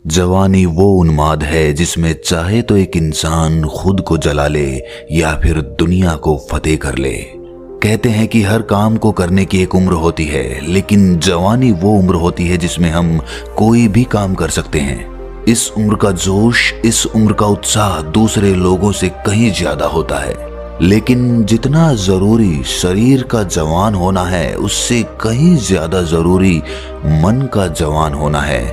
जवानी वो उन्माद है जिसमें चाहे तो एक इंसान खुद को जला ले या फिर दुनिया को फतेह कर ले। कहते हैं कि हर काम को करने की एक उम्र होती है, लेकिन जवानी वो उम्र होती है जिसमें हम कोई भी काम कर सकते हैं। इस उम्र का जोश, इस उम्र का उत्साह दूसरे लोगों से कहीं ज्यादा होता है, लेकिन जितना जरूरी शरीर का जवान होना है, उससे कहीं ज्यादा जरूरी मन का जवान होना है।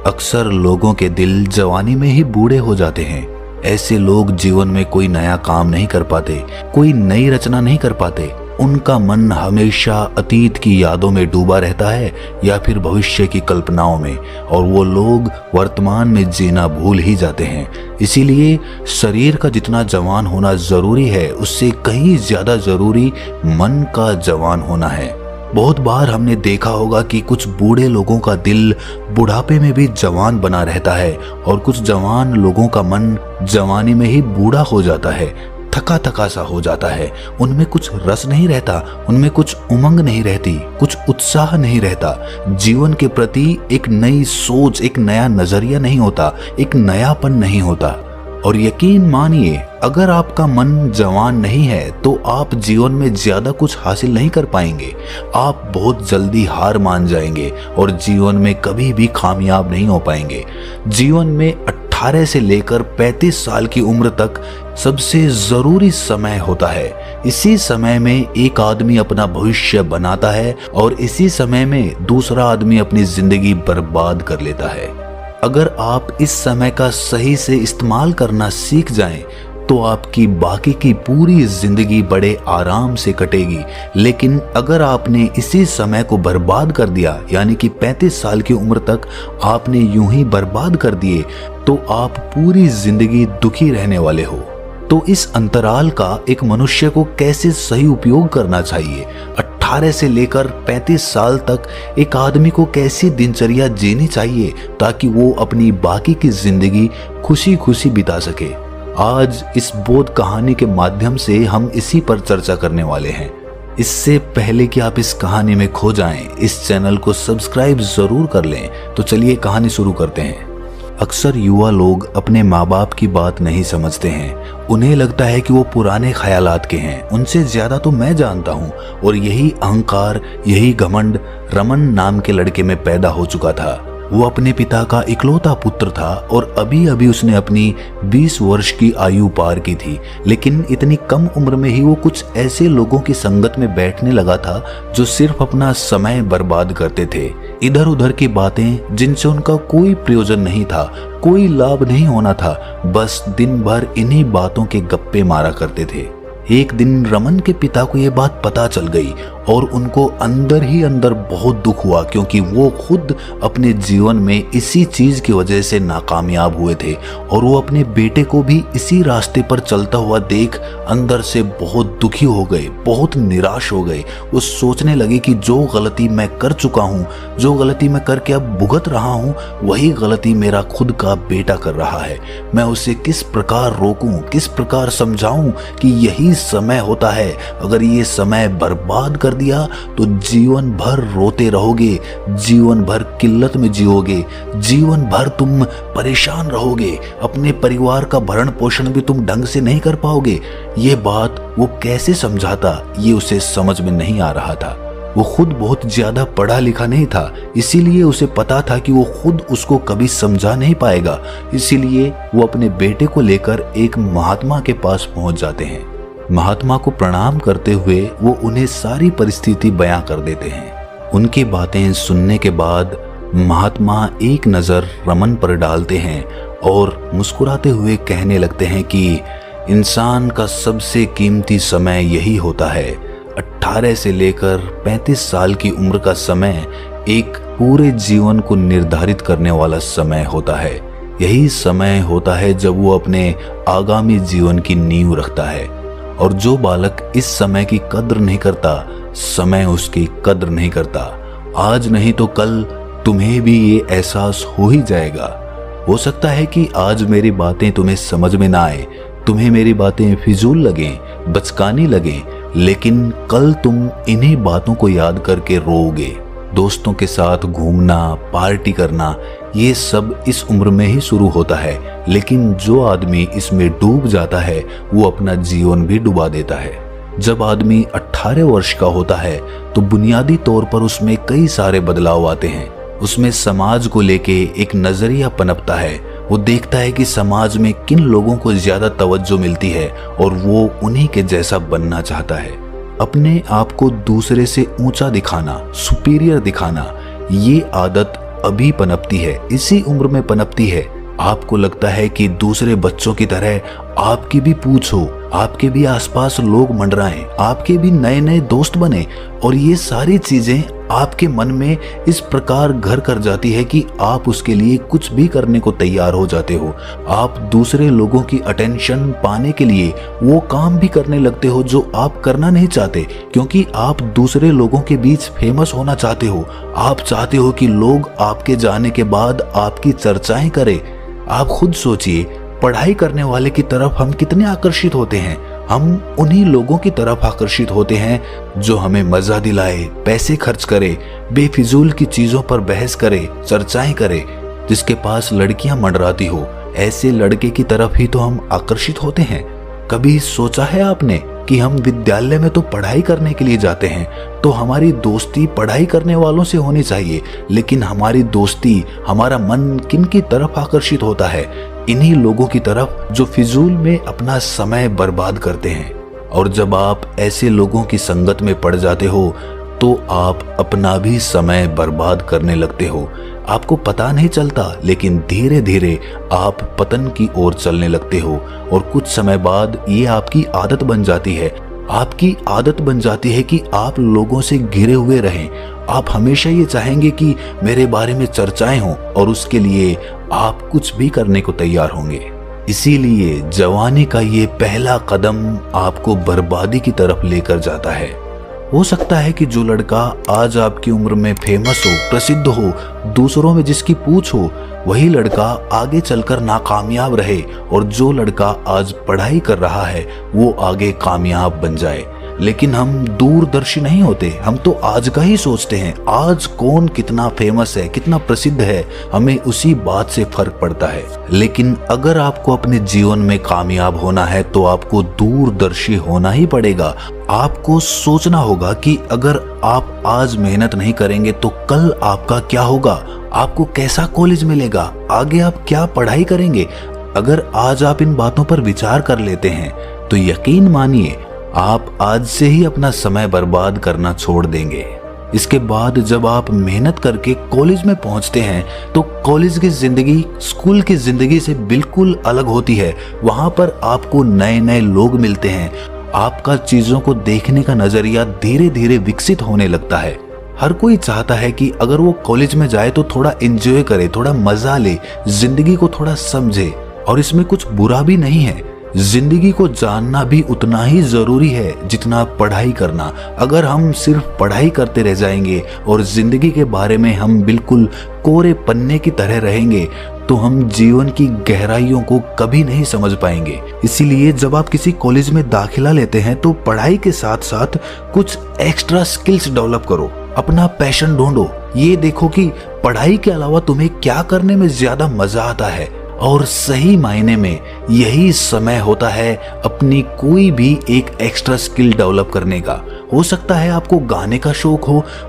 अक्सर लोगों के दिल जवानी में ही बूढ़े हो जाते हैं। ऐसे लोग जीवन में कोई नया काम नहीं कर पाते, कोई नई रचना नहीं कर पाते। उनका मन हमेशा अतीत की यादों में डूबा रहता है या फिर भविष्य की कल्पनाओं में, और वो लोग वर्तमान में जीना भूल ही जाते हैं। इसीलिए शरीर का जितना जवान होना जरूरी है, उससे कहीं ज्यादा जरूरी मन का जवान होना है। बहुत बार हमने देखा होगा कि कुछ बूढ़े लोगों का दिल बुढ़ापे में भी जवान बना रहता है, और कुछ जवान लोगों का मन जवानी में ही बूढ़ा हो जाता है, थका थका सा हो जाता है। उनमें कुछ रस नहीं रहता, उनमें कुछ उमंग नहीं रहती, कुछ उत्साह नहीं रहता। जीवन के प्रति एक नई सोच, एक नया नजरिया नहीं होता, एक नयापन नहीं होता। और यकीन मानिए, अगर आपका मन जवान नहीं है तो आप जीवन में ज्यादा कुछ हासिल नहीं कर पाएंगे। आप बहुत जल्दी हार मान जाएंगे और जीवन में कभी भी कामयाब नहीं हो पाएंगे। जीवन में 18 से लेकर 35 साल की उम्र तक सबसे जरूरी समय होता है। इसी समय में एक आदमी अपना भविष्य बनाता है और इसी समय में दूसरा आदमी अपनी जिंदगी बर्बाद कर लेता है। अगर आप इस समय का सही से इस्तेमाल करना सीख जाएं, तो आपकी बाकी की पूरी जिंदगी बड़े आराम से कटेगी। लेकिन अगर आपने इसी समय को बर्बाद कर दिया, यानी कि 35 साल की उम्र तक आपने यूं ही बर्बाद कर दिए, तो आप पूरी जिंदगी दुखी रहने वाले हो। तो इस अंतराल का एक मनुष्य को कैसे सही उपयोग करना चाहिए, 18 से लेकर 35 साल तक एक आदमी को कैसी दिनचर्या जीनी चाहिए ताकि वो अपनी बाकी की जिंदगी खुशी खुशी बिता सके, आज इस बोध कहानी के माध्यम से हम इसी पर चर्चा करने वाले हैं। इससे पहले कि आप इस कहानी में खो जाएं, इस चैनल को सब्सक्राइब जरूर कर लें। तो चलिए कहानी शुरू करते हैं। अक्सर युवा लोग अपने माँ बाप की बात नहीं समझते हैं। उन्हें लगता है कि वो पुराने ख्यालात के हैं, उनसे ज्यादा तो मैं जानता हूँ। और यही अहंकार, यही घमंड रमन नाम के लड़के में पैदा हो चुका था। वो अपने पिता का इकलौता पुत्र था और अभी अभी उसने अपनी 20 वर्ष की आयु पार की थी। लेकिन इतनी कम उम्र में ही वो कुछ ऐसे लोगों की संगत में बैठने लगा था जो सिर्फ अपना समय बर्बाद करते थे। इधर उधर की बातें जिनसे उनका कोई प्रयोजन नहीं था, कोई लाभ नहीं होना था, बस दिन भर इन्हीं बातों के गप्पे मारा करते थे। एक दिन रमन के पिता को ये बात पता चल गई और उनको अंदर ही अंदर बहुत दुख हुआ, क्योंकि वो खुद अपने जीवन में इसी चीज की वजह से नाकामयाब हुए थे और वो अपने बेटे को भी इसी रास्ते पर चलता हुआ देख अंदर से बहुत दुखी हो गए, बहुत निराश हो गए। वो सोचने लगे कि जो गलती मैं कर चुका हूँ, जो गलती मैं करके अब भुगत रहा हूँ, वही गलती मेरा खुद का बेटा कर रहा है। मैं उसे किस प्रकार रोकूं, किस प्रकार समझाऊं कि यही समय होता है। अगर ये समय बर्बाद कर दिया तो जीवन भर रोते रहोगे, जीवन भर किल्लत में जियोगे, जीवन भर तुम परेशान रहोगे, अपने परिवार का भरण पोषण भी तुम ढंग से नहीं कर पाओगे। ये बात वो कैसे समझाता, ये उसे समझ में नहीं आ रहा था। वो खुद बहुत ज्यादा पढ़ा लिखा नहीं था, इसीलिए उसे पता था कि वो खुद उसको कभी समझा नहीं पाएगा। इसीलिए वो अपने बेटे को लेकर एक महात्मा के पास पहुंच जाते हैं। महात्मा को प्रणाम करते हुए वो उन्हें सारी परिस्थिति बयां कर देते हैं। उनकी बातें सुनने के बाद महात्मा एक नजर रमन पर डालते हैं और मुस्कुराते हुए कहने लगते हैं कि इंसान का सबसे कीमती समय यही होता है। 18 से लेकर 35 साल की उम्र का समय एक पूरे जीवन को निर्धारित करने वाला समय होता है। यही समय होता है जब वो अपने आगामी जीवन की नींव रखता है। और जो बालक इस समय की कद्र नहीं करता, समय उसकी कद्र नहीं करता। आज नहीं तो कल तुम्हें भी ये एहसास हो ही जाएगा। हो सकता है कि आज मेरी बातें तुम्हें समझ में ना आए, तुम्हें मेरी बातें फिजूल लगें, बचकानी लगें, लेकिन कल तुम इन्हीं बातों को याद करके रोओगे। दोस्तों के साथ घूमना, पार्टी करना, ये सब इस उम्र में ही शुरू होता है, लेकिन जो आदमी इसमें डूब जाता है वो अपना जीवन भी डुबा देता है। जब आदमी 18 वर्ष का होता है तो बुनियादी तौर पर उसमें कई सारे बदलाव आते हैं। उसमें समाज को लेके एक नजरिया पनपता है। वो देखता है कि समाज में किन लोगों को ज्यादा तवज्जो मिलती है और वो उन्हीं के जैसा बनना चाहता है। अपने आप को दूसरे से ऊंचा दिखाना, सुपीरियर दिखाना, ये आदत अभी पनपती है, इसी उम्र में पनपती है। आपको लगता है कि दूसरे बच्चों की तरह आपकी भी पूछ हो, आपके भी आसपास लोग मंडराएं, आपके भी नए नए दोस्त बने, और ये सारी चीजें आपके मन में इस प्रकार घर कर जाती है कि आप उसके लिए कुछ भी करने को तैयार हो जाते हो। आप दूसरे लोगों की अटेंशन पाने के लिए वो काम भी करने लगते हो जो आप करना नहीं चाहते, क्योंकि आप दूसरे लोगों के बीच फेमस होना चाहते हो। आप चाहते हो कि लोग आपके जाने के बाद आपकी चर्चाएं करें। आप खुद सोचिए, पढ़ाई करने वाले की तरफ हम कितने आकर्षित होते हैं। हम उन्हीं लोगों की तरफ आकर्षित होते हैं जो हमें मजा दिलाए, पैसे खर्च करे, बेफिजूल की चीजों पर बहस करे, चर्चाएं करे, जिसके पास लड़कियां मंडराती हो। ऐसे लड़के की तरफ ही तो हम आकर्षित होते हैं। कभी सोचा है आपने कि हम विद्यालय में तो पढ़ाई करने के लिए जाते हैं, तो हमारी दोस्ती पढ़ाई करने वालों से होनी चाहिए, लेकिन हमारी दोस्ती, हमारा मन किन की तरफ आकर्षित होता है? इन्हीं लोगों की तरफ जो फिजूल में अपना समय बर्बाद करते हैं। और जब आप ऐसे लोगों की संगत में पड़ जाते हो तो आप अपना भी समय बर्बाद करने लगते हो। आपको पता नहीं चलता, लेकिन धीरे धीरे आप पतन की ओर चलने लगते हो और कुछ समय बाद ये आपकी आदत बन जाती है। आपकी आदत बन जाती है कि आप लोगों से घिरे हुए रहें। आप हमेशा ये चाहेंगे कि मेरे बारे में चर्चाएं हों और उसके लिए आप कुछ भी करने को तैयार होंगे। इसीलिए जवानी का ये पहला कदम आपको बर्बादी की तरफ लेकर जाता है। हो सकता है कि जो लड़का आज आपकी उम्र में फेमस हो, प्रसिद्ध हो, दूसरों में जिसकी पूछ हो, वही लड़का आगे चलकर नाकामयाब रहे, और जो लड़का आज पढ़ाई कर रहा है वो आगे कामयाब बन जाए। लेकिन हम दूरदर्शी नहीं होते, हम तो आज का ही सोचते हैं। आज कौन कितना फेमस है, कितना प्रसिद्ध है, हमें उसी बात से फर्क पड़ता है। लेकिन अगर आपको अपने जीवन में कामयाब होना है तो आपको दूरदर्शी होना ही पड़ेगा। आपको सोचना होगा कि अगर आप आज मेहनत नहीं करेंगे तो कल आपका क्या होगा, आपको कैसा कॉलेज मिलेगा, आगे आप क्या पढ़ाई करेंगे। अगर आज आप इन बातों पर विचार कर लेते हैं तो यकीन मानिए आप आज से ही अपना समय बर्बाद करना छोड़ देंगे। इसके बाद जब आप मेहनत करके कॉलेज में पहुंचते हैं तो कॉलेज की जिंदगी स्कूल की जिंदगी से बिल्कुल अलग होती है। वहां पर आपको नए नए लोग मिलते हैं। आपका चीजों को देखने का नजरिया धीरे धीरे विकसित होने लगता है। हर कोई चाहता है कि अगर वो कॉलेज में जाए तो थोड़ा एंजॉय करे, थोड़ा मजा ले, जिंदगी को थोड़ा समझे, और इसमें कुछ बुरा भी नहीं है। जिंदगी को जानना भी उतना ही जरूरी है जितना पढ़ाई करना। अगर हम सिर्फ पढ़ाई करते रह जाएंगे और जिंदगी के बारे में हम बिल्कुल कोरे पन्ने की तरह रहेंगे तो हम जीवन की गहराइयों को कभी नहीं समझ पाएंगे। इसीलिए जब आप किसी कॉलेज में दाखिला लेते हैं तो पढ़ाई के साथ साथ कुछ एक्स्ट्रा स्किल्स डेवलप करो, अपना पैशन ढूंढो। ये देखो कि पढ़ाई के अलावा तुम्हें क्या करने में ज्यादा मजा आता है, और सही मायने में यही समय होता है अपनी कोई भी एक एक्स्ट्रा स्किल डेवलप करने का। हो सकता है आपको गाने का शौक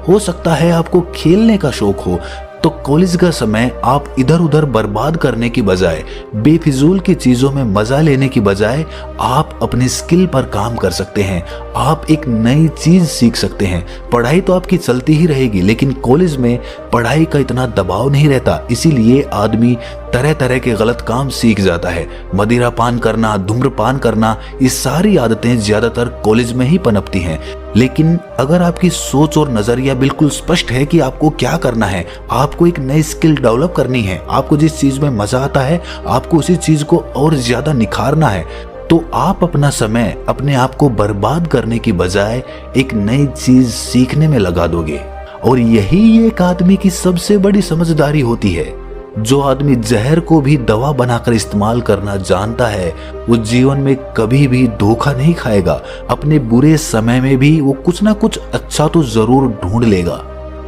हो सकता है आपको खेलने का शौक हो, तो कॉलेज का समय आप इधर उधर बर्बाद करने की बजाय, बेफिजूल की चीजों में मजा लेने की बजाय आप अपने स्किल पर काम कर सकते हैं। आप एक नई चीज सीख सकते हैं। पढ़ाई तो आपकी चलती ही रहेगी, लेकिन कॉलेज में पढ़ाई का इतना दबाव नहीं रहता, इसीलिए आदमी तरह तरह के गलत काम सीख जाता है। मदिरा पान करना, धूम्रपान करना, ये सारी आदतें ज्यादातर कॉलेज में ही पनपती हैं। लेकिन अगर आपकी सोच और नजरिया बिल्कुल स्पष्ट है कि आपको क्या करना है, आपको एक नई स्किल डेवलप करनी है, आपको जिस चीज में मजा आता है आपको उसी चीज को और ज्यादा निखारना है, तो आप अपना समय अपने आप को बर्बाद करने की बजाय एक नई चीज सीखने में लगा दोगे। और यही एक आदमी की सबसे बड़ी समझदारी होती है। जो आदमी जहर को भी दवा बनाकर इस्तेमाल करना जानता है वो जीवन में कभी भी धोखा नहीं खाएगा। अपने बुरे समय में भी वो कुछ ना कुछ अच्छा तो जरूर ढूंढ लेगा।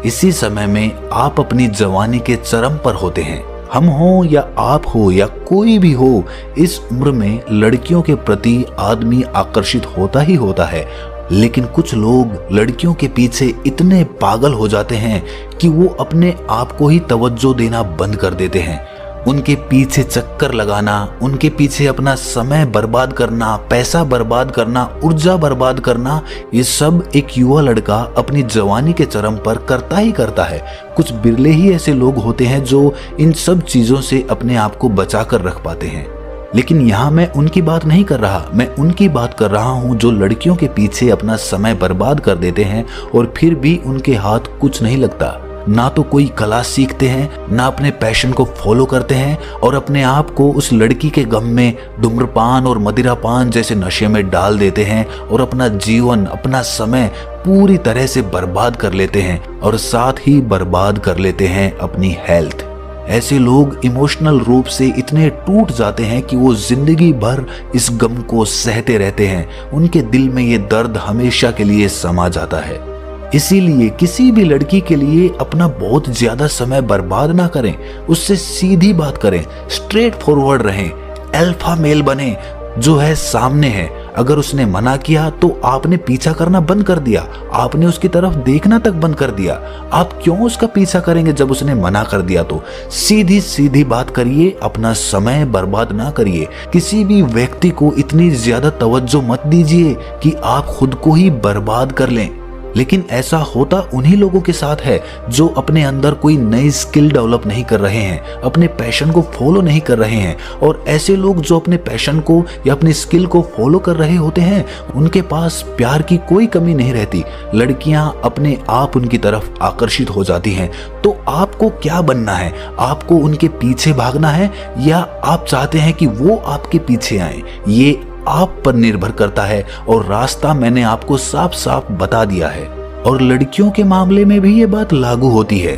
इसी समय में आप अपनी जवानी के चरम पर होते हैं। हम हो या आप हो या कोई भी हो, इस उम्र में लड़कियों के प्रति आदमी आकर्षित होता ही होता है। लेकिन कुछ लोग लड़कियों के पीछे इतने पागल हो जाते हैं कि वो अपने आप को ही तवज्जो देना बंद कर देते हैं। उनके पीछे चक्कर लगाना, उनके पीछे अपना समय बर्बाद करना, पैसा बर्बाद करना, ऊर्जा बर्बाद करना, ये सब एक युवा लड़का अपनी जवानी के चरम पर करता ही करता है। कुछ बिरले ही ऐसे लोग होते हैं जो इन सब चीजों से अपने आप को बचा कर रख पाते हैं। लेकिन यहाँ मैं उनकी बात नहीं कर रहा, मैं उनकी बात कर रहा हूँ जो लड़कियों के पीछे अपना समय बर्बाद कर देते हैं और फिर भी उनके हाथ कुछ नहीं लगता। ना तो कोई कला सीखते हैं, ना अपने पैशन को फॉलो करते हैं और अपने आप को उस लड़की के गम में धूम्रपान और मदिरापान जैसे नशे में डाल देते हैं और अपना जीवन, अपना समय पूरी तरह से बर्बाद कर लेते हैं और साथ ही बर्बाद कर लेते हैं अपनी हेल्थ। ऐसे लोग इमोशनल रूप से इतने टूट जाते हैं कि वो जिंदगी भर इस गम को सहते रहते हैं। उनके दिल में ये दर्द हमेशा के लिए समा जाता है। इसीलिए किसी भी लड़की के लिए अपना बहुत ज्यादा समय बर्बाद ना करें, उससे सीधी बात करें, स्ट्रेट फॉरवर्ड रहें, अल्फा मेल बने, जो है सामने है। अगर उसने मना किया तो आपने पीछा करना बंद कर दिया, आपने उसकी तरफ देखना तक बंद कर दिया। आप क्यों उसका पीछा करेंगे जब उसने मना कर दिया? तो सीधी सीधी बात करिए, अपना समय बर्बाद ना करिए। किसी भी व्यक्ति को इतनी ज्यादा तवज्जो मत दीजिए कि आप खुद को ही बर्बाद कर लें। लेकिन ऐसा होता उन्हीं लोगों के साथ है जो अपने अंदर कोई नई स्किल डेवलप नहीं कर रहे हैं, अपने पैशन को फॉलो नहीं कर रहे हैं। और ऐसे लोग जो अपने पैशन को या अपनी स्किल को फॉलो कर रहे होते हैं, उनके पास प्यार की कोई कमी नहीं रहती। लड़कियां अपने आप उनकी तरफ आकर्षित हो जाती हैं। तो आपको क्या बनना है? आपको उनके पीछे भागना है या आप चाहते हैं कि वो आपके पीछे आए? ये आप पर निर्भर करता है और रास्ता मैंने आपको साफ साफ बता दिया है। और लड़कियों के मामले में भी ये बात लागू होती है।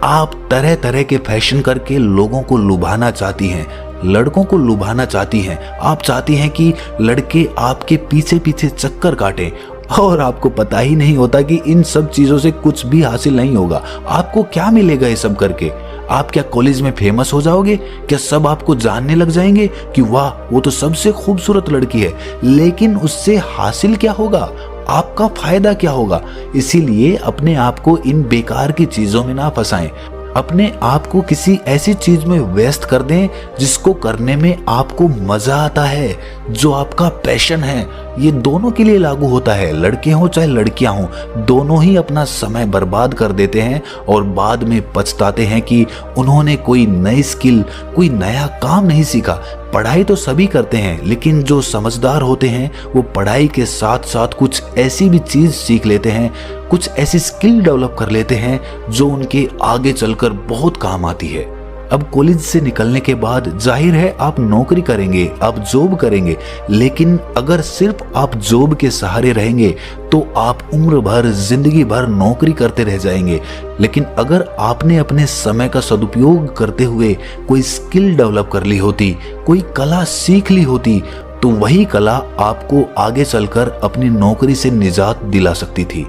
आप तरह तरह के फैशन करके लोगों को लुभाना चाहती हैं, लड़कों को लुभाना चाहती हैं। आप चाहती हैं कि लड़के आपके पीछे पीछे चक्कर काटें और आपको पता ही नहीं होता कि इन सब चीजों से कुछ भी हासिल नहीं होगा। आपको क्या मिलेगा ये सब करके? आप क्या कॉलेज में फेमस हो जाओगे? क्या सब आपको जानने लग जाएंगे कि वाह वो तो सबसे खूबसूरत लड़की है? लेकिन उससे हासिल क्या होगा? आपका फायदा क्या होगा? इसीलिए अपने आप को इन बेकार की चीजों में ना फंसाएं। अपने आप को किसी ऐसी चीज में व्यस्त कर दें जिसको करने में आपको मजा आता है, जो आपका पैशन है। ये दोनों के लिए लागू होता है, लड़के हों चाहे लड़कियां हों, दोनों ही अपना समय बर्बाद कर देते हैं और बाद में पछताते हैं कि उन्होंने कोई नई स्किल, कोई नया काम नहीं सीखा। पढ़ाई तो सभी करते हैं, लेकिन जो समझदार होते हैं वो पढ़ाई के साथ साथ कुछ ऐसी भी चीज सीख लेते हैं, कुछ ऐसी स्किल डेवलप कर लेते हैं जो उनके आगे चलकर बहुत काम आती है। अब कॉलेज से निकलने के बाद जाहिर है आप नौकरी करेंगे, आप जॉब करेंगे। लेकिन अगर सिर्फ आप जॉब के सहारे रहेंगे तो आप उम्र भर, जिंदगी भर नौकरी करते रह जाएंगे। लेकिन अगर आपने अपने समय का सदुपयोग करते हुए कोई स्किल डेवलप कर ली होती, कोई कला सीख ली होती, तो वही कला आपको आगे चलकर अपनी नौकरी से निजात दिला सकती थी।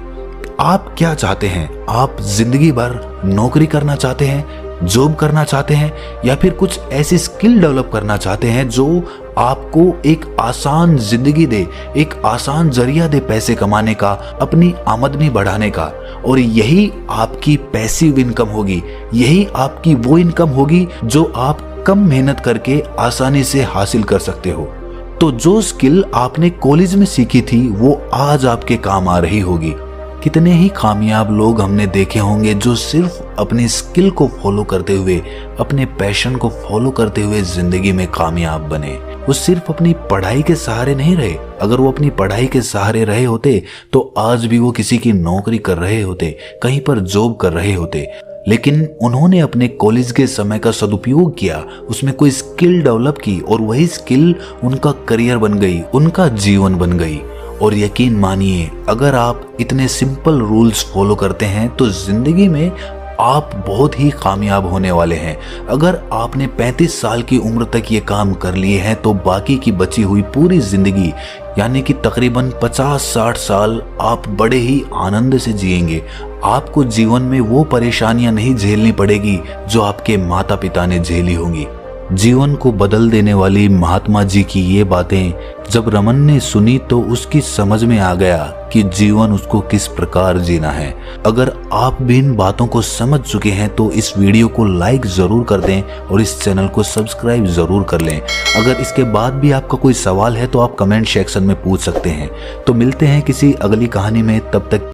आप क्या चाहते हैं? आप जिंदगी भर नौकरी करना चाहते हैं, जॉब करना चाहते हैं, या फिर कुछ ऐसी स्किल डेवलप करना चाहते हैं जो आपको एक आसान जिंदगी दे, एक आसान जरिया दे पैसे कमाने का, अपनी आमदनी बढ़ाने का? और यही आपकी पैसिव इनकम होगी, यही आपकी वो इनकम होगी जो आप कम मेहनत करके आसानी से हासिल कर सकते हो। तो जो स्किल आपने कॉलेज में सीखी थी वो आज आपके काम आ रही होगी। कितने ही कामयाब लोग हमने देखे होंगे जो सिर्फ अपनी स्किल को फॉलो करते हुए, अपने पैशन को फॉलो करते हुए जिंदगी में कामयाब बने। वो सिर्फ अपनी पढ़ाई के सहारे नहीं रहे। अगर वो अपनी पढ़ाई के सहारे रहे होते तो आज भी वो किसी की नौकरी कर रहे होते, कहीं पर जॉब कर रहे होते। लेकिन उन्होंने अपने कॉलेज के समय का सदुपयोग किया, उसमें कोई स्किल डेवलप की और वही स्किल उनका करियर बन गई, उनका जीवन बन गई। और यकीन मानिए, अगर आप इतने सिंपल रूल्स फॉलो करते हैं तो जिंदगी में आप बहुत ही कामयाब होने वाले हैं। अगर आपने 35 साल की उम्र तक ये काम कर लिए हैं तो बाकी की बची हुई पूरी जिंदगी, यानी कि तकरीबन 50-60 साल आप बड़े ही आनंद से जिएंगे। आपको जीवन में वो परेशानियां नहीं झेलनी पड़ेगी जो आपके माता पिता ने झेली होंगी। जीवन को बदल देने वाली महात्मा जी की ये बातें जब रमन ने सुनी तो उसकी समझ में आ गया कि जीवन उसको किस प्रकार जीना है। अगर आप भी इन बातों को समझ चुके हैं तो इस वीडियो को लाइक जरूर कर दें और इस चैनल को सब्सक्राइब जरूर कर लें। अगर इसके बाद भी आपका कोई सवाल है तो आप कमेंट सेक्शन में पूछ सकते हैं। तो मिलते हैं किसी अगली कहानी में, तब तक